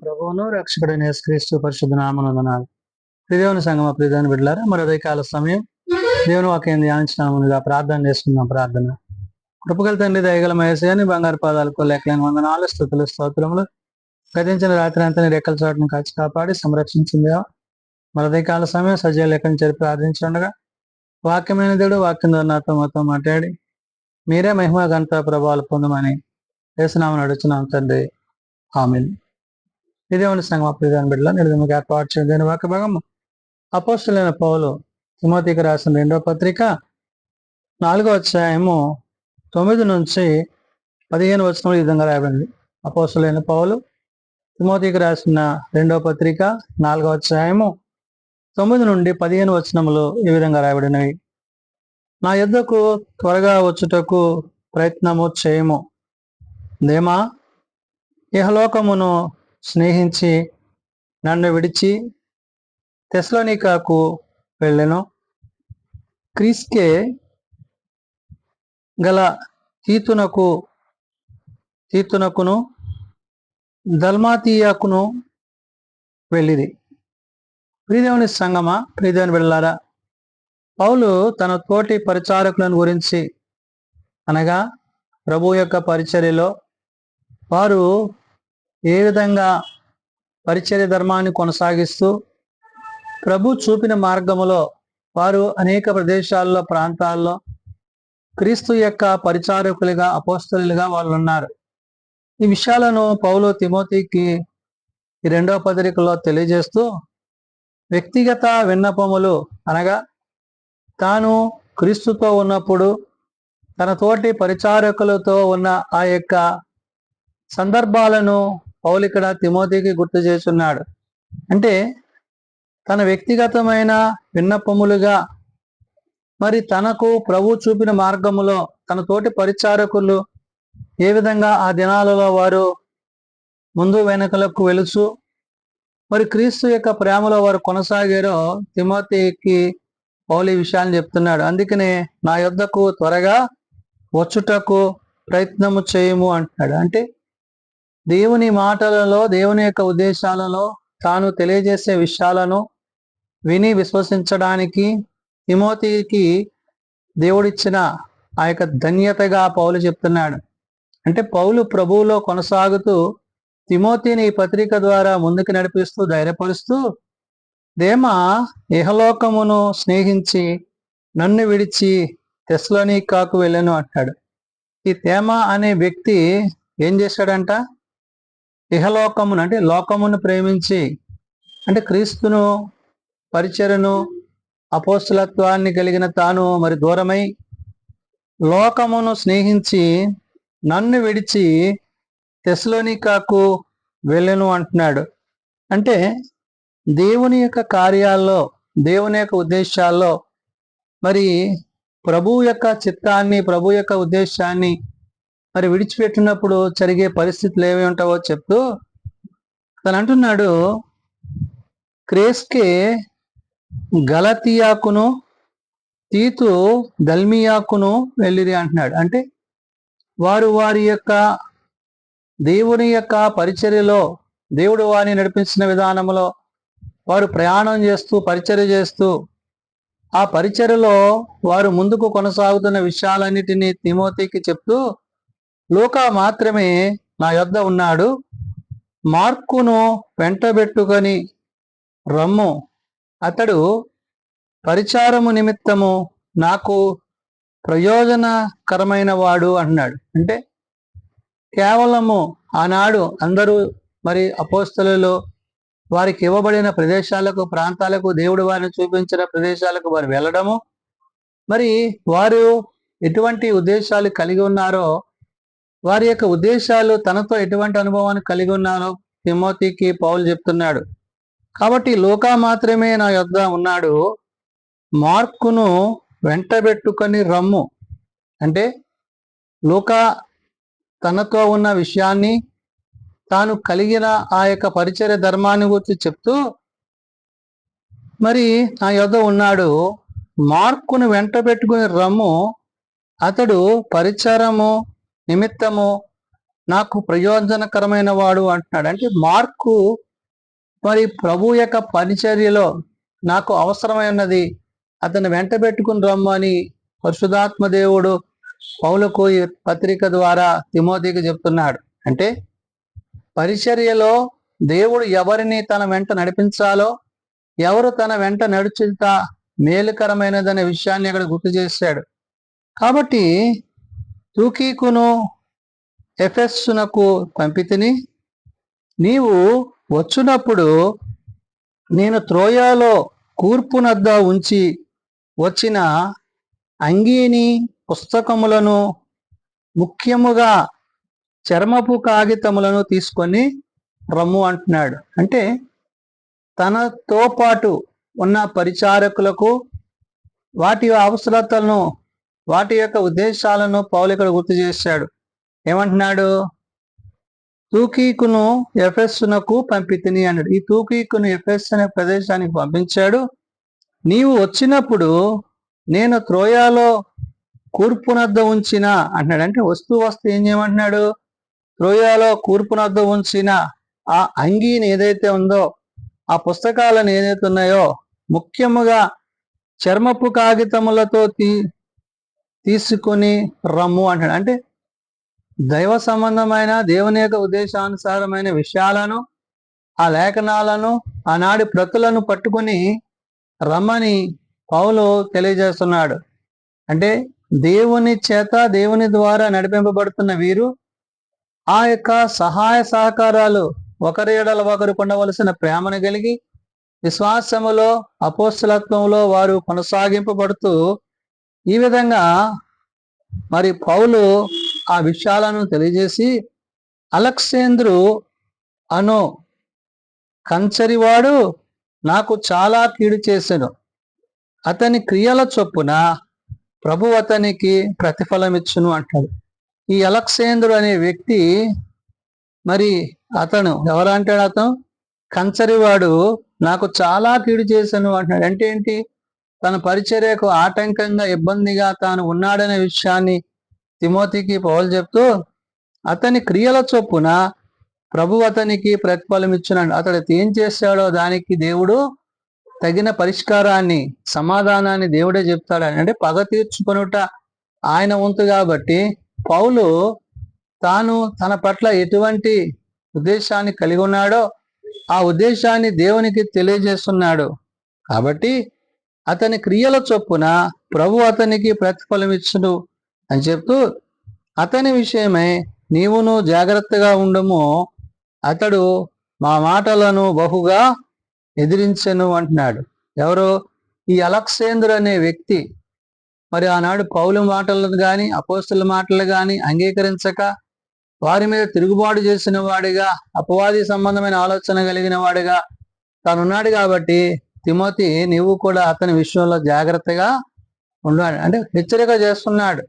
ప్రభువును రక్షకుడైన యేసుక్రీస్తు పరిశుద్ధ నామమున దేవుని సంగమ ప్రియదేవుని బిడ్డలారా మరి ఉదయకాల సమయం దేవుని వాక్యం ధ్యానించినాముగా ప్రార్థన చేసుకుందాం. ప్రార్థన. కృపగల తండ్రి, దయగల మహేశయాన్ని బంగారు పాదాలకు లెక్కలేని వందనాలు, స్తుతులు, స్తోత్రములు. గతించిన రాత్రి అంతా నీ రెక్కల చోటును కాచి కాపాడి సంరక్షించింది. మరి ఉదయకాల సమయం సజీవ లెక్కను చేరి ప్రార్థించుండగా వాక్యమైన దేవుడు వాక్యం ద్వారా నాతో మాతో మాట్లాడి మీరే మహిమ ఘనత ప్రభావాలు పొందమని యేసునామమున అడుగుచున్నాం తండ్రి. ఆమేన్. దేవుని సంగమ ప్రియదేవుని బిడ్డలారా, నిర్గమకు ఏర్పాటు చేయని వాక్య భాగం అపోస్తలుడైన పౌలు తిమోతికి రాసిన 2వ పత్రిక 4వ అధ్యాయము 9 నుంచి 15 వచనములు ఈ విధంగా రాయబడింది. అపోస్తలుడైన పౌలు తిమోతికి రాసిన 2వ పత్రిక 4వ అధ్యాయము 9 నుండి 15 వచనములు ఈ విధంగా రాయబడినవి. నా యొద్దకు త్వరగా వచ్చుటకు ప్రయత్నము చేయము. దేమా ఇహలోకమును స్నేహించి నన్ను విడిచి తెస్సలోనికకు వెళ్ళెను. క్రీస్కే గల తీతునకును దల్మాతీయకును వెళ్ళిరి. ప్రియదేవుని సంగమా, ప్రియదేవుని బిడ్డలారా, పౌలు తన తోటి పరిచారకులను గురించి అనగా ప్రభు యొక్క పరిచర్యలో వారు ఏ విధంగా పరిచర్య ధర్మాన్ని కొనసాగిస్తూ ప్రభు చూపిన మార్గములో వారు అనేక ప్రదేశాల్లో, ప్రాంతాల్లో క్రీస్తు యొక్క పరిచారకులుగా, అపోస్తలులుగా వాళ్ళు ఉన్నారు. ఈ విషయాలను పౌలు తిమోతికి ఈ 2వ పత్రికలో తెలియజేస్తూ వ్యక్తిగత విన్నపములు అనగా తాను క్రీస్తుతో ఉన్నప్పుడు తన తోటి పరిచారకులతో ఉన్న ఆ యొక్క సందర్భాలను పౌలు ఇక్కడ తిమోతికి గుర్తు చేస్తున్నాడు. అంటే తన వ్యక్తిగతమైన విన్నపములుగా మరి తనకు ప్రభు చూపిన మార్గములో తన తోటి పరిచారకులు ఏ విధంగా ఆ దినాలలో వారు ముందు వెనకలకు వెలుచు మరి క్రీస్తు యొక్క ప్రేమలో వారు కొనసాగారో తిమోతికి పౌలు ఈ విషయాన్ని చెప్తున్నాడు. అందుకనే నా యొద్దకు త్వరగా వచ్చుటకు ప్రయత్నము చేయము అంటున్నాడు. అంటే దేవుని మాటలలో, దేవుని యొక్క ఉద్దేశాలలో తాను తెలియజేసే విషయాలను విని విశ్వసించడానికి తిమోతికి దేవుడిచ్చిన ఆ యొక్క ధన్యతగా పౌలు చెప్తున్నాడు. అంటే పౌలు ప్రభువులో కొనసాగుతూ తిమోతిని ఈ పత్రిక ద్వారా ముందుకు నడిపిస్తూ ధైర్యపరుస్తూ దేమా ఇహలోకమును స్నేహించి నన్ను విడిచి తెస్సలోనికకు వెళ్ళను అంటాడు. ఈ తేమా అనే వ్యక్తి ఏం చేశాడంట? ఇహలోకమును అంటే లోకమును ప్రేమించి, అంటే క్రీస్తును పరిచర్యను అపోస్తలత్వాన్ని కలిగిన తాను మరి దూరమై లోకమును స్నేహించి నన్ను విడిచి తెస్సలోనికకు వెళ్ళెను అంటున్నాడు. అంటే దేవుని యొక్క కార్యాల్లో, దేవుని యొక్క ఉద్దేశాల్లో మరి ప్రభు యొక్క చిత్తాన్ని, ప్రభు యొక్క ఉద్దేశాన్ని మరి విడిచిపెట్టినప్పుడు జరిగే పరిస్థితులు ఏమి ఉంటావో చెప్తూ తను అంటున్నాడు, క్రేస్కే గలతీయాకును తీతు దల్మియాకును వెళ్ళిరి అంటున్నాడు. అంటే వారు వారి యొక్క దేవుని యొక్క పరిచర్యలో, దేవుడు వారిని నడిపించిన విధానంలో వారు ప్రయాణం చేస్తూ పరిచర్య చేస్తూ ఆ పరిచర్యలో వారు ముందుకు కొనసాగుతున్న విషయాలన్నిటినీ తిమోతికి చెప్తూ లూకా మాత్రమే నా యొద్ద ఉన్నాడు, మార్కును వెంటబెట్టుకొని రమ్ము, అతడు పరిచారము నిమిత్తము నాకు ప్రయోజనకరమైన వాడు అంటున్నాడు. అంటే కేవలము ఆనాడు అందరూ మరి అపోస్తలులు వారికి ఇవ్వబడిన ప్రదేశాలకు, ప్రాంతాలకు, దేవుడు వారిని చూపించిన ప్రదేశాలకు వారు వెళ్ళడము, మరి వారు ఎటువంటి ఉద్దేశాలు కలిగి ఉన్నారో, వారి యొక్క ఉద్దేశాలు తనతో ఎటువంటి అనుభవాన్ని కలిగి ఉన్నారో తిమోతికి పౌలు చెప్తున్నాడు. కాబట్టి లూకా మాత్రమే నా యొద్ద ఉన్నాడు, మార్కును వెంటబెట్టుకొని రమ్ము. అంటే లూకా తనతో ఉన్న విషయాన్ని, తాను కలిగిన ఆ యొక్క పరిచర్య ధర్మాన్ని గురించి చెప్తూ మరి నా యొద్ద ఉన్నాడు, మార్కును వెంటబెట్టుకుని రమ్ము, అతడు పరిచారము నిమిత్తము నాకు ప్రయోజనకరమైన వాడు అంటున్నాడు. అంటే మార్కు మరి ప్రభు యొక్క పరిచర్యలో నాకు అవసరమైనది అతను వెంట పెట్టుకుని రమ్మని పరిశుధాత్మ దేవుడు పౌలుకు ఈ పత్రిక ద్వారా తిమోతికి చెప్తున్నాడు. అంటే పరిచర్యలో దేవుడు ఎవరిని తన వెంట నడిపించాలో, ఎవరు తన వెంట నడుచుట మేలుకరమైనదనే విషయాన్ని అక్కడ గుర్తు చేశాడు. కాబట్టి తూకీకును ఎఫెస్సునకు పంపితిని, నీవు వచ్చినప్పుడు నేను త్రోయాలో కూర్పునద్ద ఉంచి వచ్చిన అంగీని, పుస్తకములను, ముఖ్యముగా చర్మపు కాగితములను తీసుకొని రమ్ము అంటున్నాడు. అంటే తనతో పాటు ఉన్న పరిచారకులకు వాటి అవసరతలను, వాటి యొక్క ఉద్దేశాలను పౌలు ఇక్కడ గుర్తు చేశాడు. ఏమంటున్నాడు? తూకీకును ఎఫెస్సునకు పంపితిని అన్నాడు. ఈ తూకీకును ఎఫెస్ అనే ప్రదేశానికి పంపించాడు. నీవు వచ్చినప్పుడు నేను త్రోయాలో కూర్పునద్ద ఉంచిన అంటున్నాడు. అంటే వస్తూ ఏం చేయమంటున్నాడు? త్రోయాలో కూర్పునద్ద ఉంచిన ఆ అంగీని ఏదైతే ఉందో, ఆ పుస్తకాలను ఏదైతే ఉన్నాయో, ముఖ్యముగా చర్మపు కాగితములతో తీసుకొని రమ్ము అంటాడు. అంటే దైవ సంబంధమైన దేవుని యొక్క ఉద్దేశానుసారమైన విషయాలను, ఆ లేఖనాలను, ఆనాడి ప్రతులను పట్టుకుని రమ్మని పౌలు తెలియజేస్తున్నాడు. అంటే దేవుని చేత, దేవుని ద్వారా నడిపింపబడుతున్న వీరు ఆ యొక్క సహాయ సహకారాలు, ఒకరి ఎడల ఒకరు ఉండవలసిన ప్రేమను కలిగి విశ్వాసములో, అపోస్తలత్వంలో వారు కొనసాగింపబడుతూ ఈ విధంగా మరి పౌలు ఆ విషయాలను తెలియజేసి, అలెగ్జాంద్రు అను కంచరివాడు నాకు చాలా కీడు చేసెను, అతని క్రియల చొప్పున ప్రభు అతనికి ప్రతిఫలం ఇచ్చును అంటాడు. ఈ అలెగ్జాంద్రు అనే వ్యక్తి మరి అతను ఎవరంటాడు? అతను కంచరివాడు నాకు చాలా కీడు చేశాను అంటున్నాడు. అంటే ఏంటి? తన పరిచర్యకు ఆటంకంగా, ఇబ్బందిగా తాను ఉన్నాడనే విషయాన్ని తిమోతికి పౌలు చెప్తూ, అతని క్రియల చొప్పున ప్రభు అతనికి ప్రతిఫలం ఇచ్చున్నాడు. అతడు ఏం చేశాడో దానికి దేవుడు తగిన పరిష్కారాన్ని, సమాధానాన్ని దేవుడే చెప్తాడని. అంటే పగ తీర్చుకొనుట ఆయన వంతు కాబట్టి పౌలు తాను తన పట్ల ఎటువంటి ఉద్దేశాన్ని కలిగి ఉన్నాడో ఆ ఉద్దేశాన్ని దేవునికి తెలియజేస్తున్నాడు. కాబట్టి అతని క్రియల చొప్పున ప్రభు అతనికి ప్రతిఫలం ఇచ్చును అని చెప్తూ, అతని విషయమై నీవును జాగ్రత్తగా ఉండము, అతడు మా మాటలను బహుగా ఎదిరించెను అంటున్నాడు. ఎవరు? ఈ అలెగ్జాంద్రు అనే వ్యక్తి మరి ఆనాడు పౌలు మాటలను కానీ, అపోస్తల మాటలు కానీ అంగీకరించక వారి మీద తిరుగుబాటు చేసిన వాడిగా, అపవాది సంబంధమైన ఆలోచన కలిగిన వాడిగా తానున్నాడు. కాబట్టి తిమోతి, నీవు కూడా అతని విషయంలో జాగ్రత్తగా ఉండాలి. అంటే హెచ్చరిక చేస్తున్నాడు.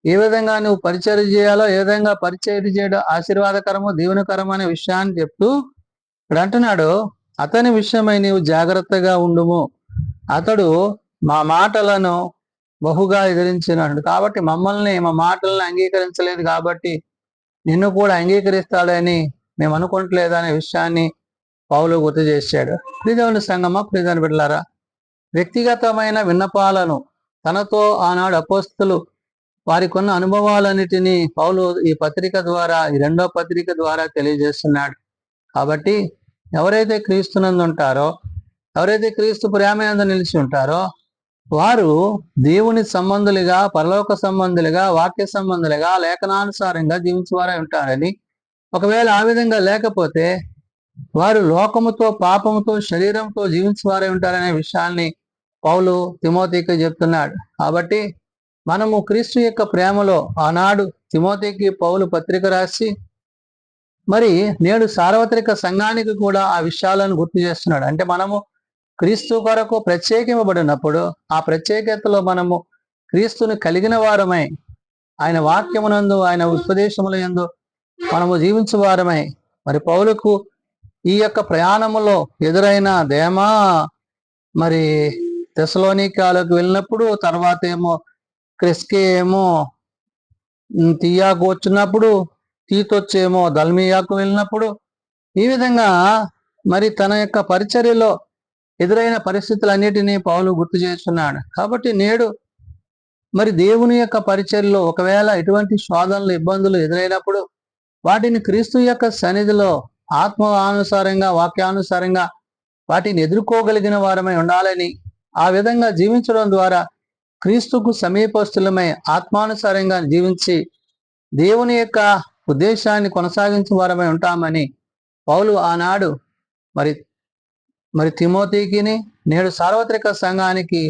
ఏ విధంగా నువ్వు పరిచర్య చేయాలో, ఏ విధంగా పరిచర్య చేయడం ఆశీర్వాదకరమో, దీవెనకరమో అనే విషయాన్ని చెప్తూ ఇక్కడ అంటున్నాడు, అతని విషయమై నీవు జాగ్రత్తగా ఉండుము, అతడు మా మాటలను బహుగా ఎదిరించినాడు. కాబట్టి మమ్మల్ని, మా మాటలను అంగీకరించలేదు కాబట్టి నిన్ను కూడా అంగీకరిస్తాడని మేము అనుకోవట్లేదు అనే విషయాన్ని పౌలు గుర్తు చేశాడు. ప్రియదేవుని సంగమా, ప్రియదేవుని బిడ్డలారా, వ్యక్తిగతమైన విన్నపాలను తనతో ఆనాడు అపోస్తలు వారికి ఉన్న అనుభవాలన్నిటినీ పౌలు ఈ పత్రిక ద్వారా, ఈ రెండో పత్రిక ద్వారా తెలియజేస్తున్నాడు. కాబట్టి ఎవరైతే క్రీస్తునందు ఉంటారో, ఎవరైతే క్రీస్తు ప్రేమనందు నిలిచి ఉంటారో వారు దేవుని సంబంధులుగా, పరలోక సంబంధులుగా, వాక్య సంబంధులుగా, లేఖనానుసారంగా జీవించేవారై ఉంటారని, ఒకవేళ ఆ విధంగా లేకపోతే వారు లోకముతో, పాపముతో, శరీరంతో జీవించేవారై ఉంటారనే విషయాన్ని పౌలు తిమోతికి చెప్తున్నాడు. కాబట్టి మనము క్రీస్తు యొక్క ప్రేమలో ఆనాడు తిమోతికి పౌలు పత్రిక రాసి మరి నేడు సార్వత్రిక సంఘానికి కూడా ఆ విషయాలను గుర్తు చేస్తున్నాడు. అంటే మనము క్రీస్తు కొరకు ప్రత్యేకింపబడినప్పుడు ఆ ప్రత్యేకతలో మనము క్రీస్తుని కలిగిన వారమై, ఆయన వాక్యమునందు, ఆయన ఉపదేశముల యందు మనము జీవించు వారమై, మరి పౌలుకు ఈ యొక్క ప్రయాణములో ఎదురైన దేమా మరి తెసలోనికాలకు వెళ్ళినప్పుడు, తర్వాత ఏమో క్రెస్కే ఏమో తియాకు వచ్చినప్పుడు, తీతొచ్చేమో దల్మియాకు వెళ్ళినప్పుడు ఈ విధంగా మరి తన యొక్క పరిచర్యలో ఎదురైన పరిస్థితులన్నిటినీ పౌలు గుర్తు చేస్తున్నాడు. కాబట్టి నేడు మరి దేవుని యొక్క పరిచర్యలో ఒకవేళ ఎటువంటి శోధనలు ఇబ్బందులు ఎదురైనప్పుడు వాటిని క్రీస్తు యొక్క సన్నిధిలో ఆత్మానుసారంగా వాక్యానుసారంగా వాటిని ఎదుర్కోగలిగిన వారమై ఉండాలని, ఆ విధంగా జీవించడం ద్వారా క్రీస్తుకు సమీపస్తులమై ఆత్మానుసారంగా జీవించి దేవుని యొక్క ఉద్దేశాన్ని కొనసాగించే వారమై ఉంటామని పౌలు ఆనాడు మరి మరి తిమోతికిని నేడు సార్వత్రిక సంఘానికి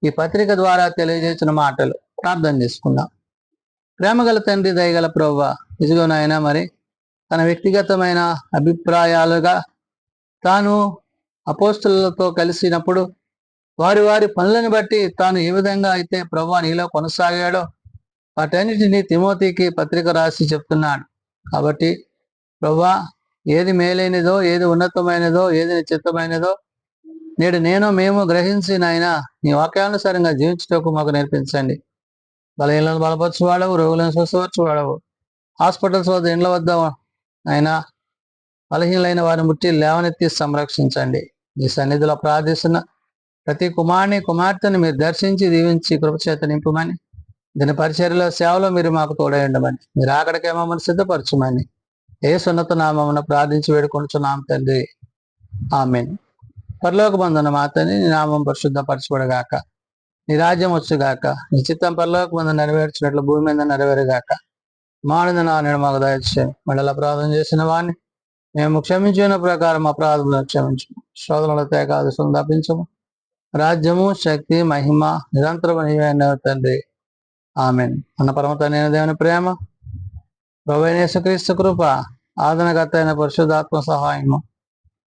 ఈ పత్రిక ద్వారా తెలియజేసిన మాటలు ప్రార్థన చేసుకుందాం. ప్రేమగల తండ్రి, దయగల ప్రభువా, ఇదిగో నాయన మరి తన వ్యక్తిగతమైన అభిప్రాయాలుగా తాను అపోస్తులతో కలిసినప్పుడు వారి వారి పనులను బట్టి తాను ఏ విధంగా అయితే ప్రభువా నీలో కొనసాగాడో వాటన్నిటినీ తిమోతికి పత్రిక రాసి చెప్తున్నాడు. కాబట్టి ప్రభువా, ఏది మేలైనదో, ఏది ఉన్నతమైనదో, ఏది నిశ్చితమైనదో నేడు మేము గ్రహించి నాయన నీ వాక్యానుసారంగా జీవించటకు మాకు నేర్పించండి. బలహీనలను బలపరచువాడవు, రోగులను స్వస్థపరచువాడవు. హాస్పిటల్స్ వద్ద, ఇండ్ల వద్ద ఆయన బలహీనలైన వారిని ముట్టి లేవనెత్తి సంరక్షించండి. ఈ సన్నిధిలో ప్రార్థిస్తున్న ప్రతి కుమార్తెను మీరు దర్శించి దీవించి కృపచేత నింపమని, దీని పరిచర్యలో సేవలో మీరు మాకు తోడై ఉండమని, మీరు అక్కడికే మమ్మల్ని సిద్ధపరచమని యేసున్నత నామమున ప్రార్థించి వేడుకొనుచున్నాం తండ్రి, ఆమేన్. పరలోక బంధన మాతని నీ నామం పరిశుద్ధపరచబడగాక, నీ రాజ్యం వచ్చుగాక, నీ చిత్తం పరలోక బంధం నెరవేర్చినట్లు భూమి మీద నెరవేరుగాక. మాడిన నాడు మాకు దయచేయండి, మండల ప్రార్థన చేసిన వాడిని మేము క్షమించిన ప్రకారం అపరాధములను క్షమించు, శోధనల తేకాదశం తప్పించము. రాజ్యము, శక్తి, మహిమ నిరంతరం నీవే తండ్రి, ఆమేన్. అన్న పరమ తండ్రి అయిన దేవుని ప్రేమ, ప్రభువైన యేసుక్రీస్తు కృప, ఆదరణకర్త అయిన పరిశుద్ధాత్మ సహాయము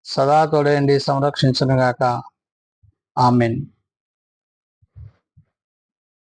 సదా తోడేండి సంరక్షించునుగాక. ఆమేన్.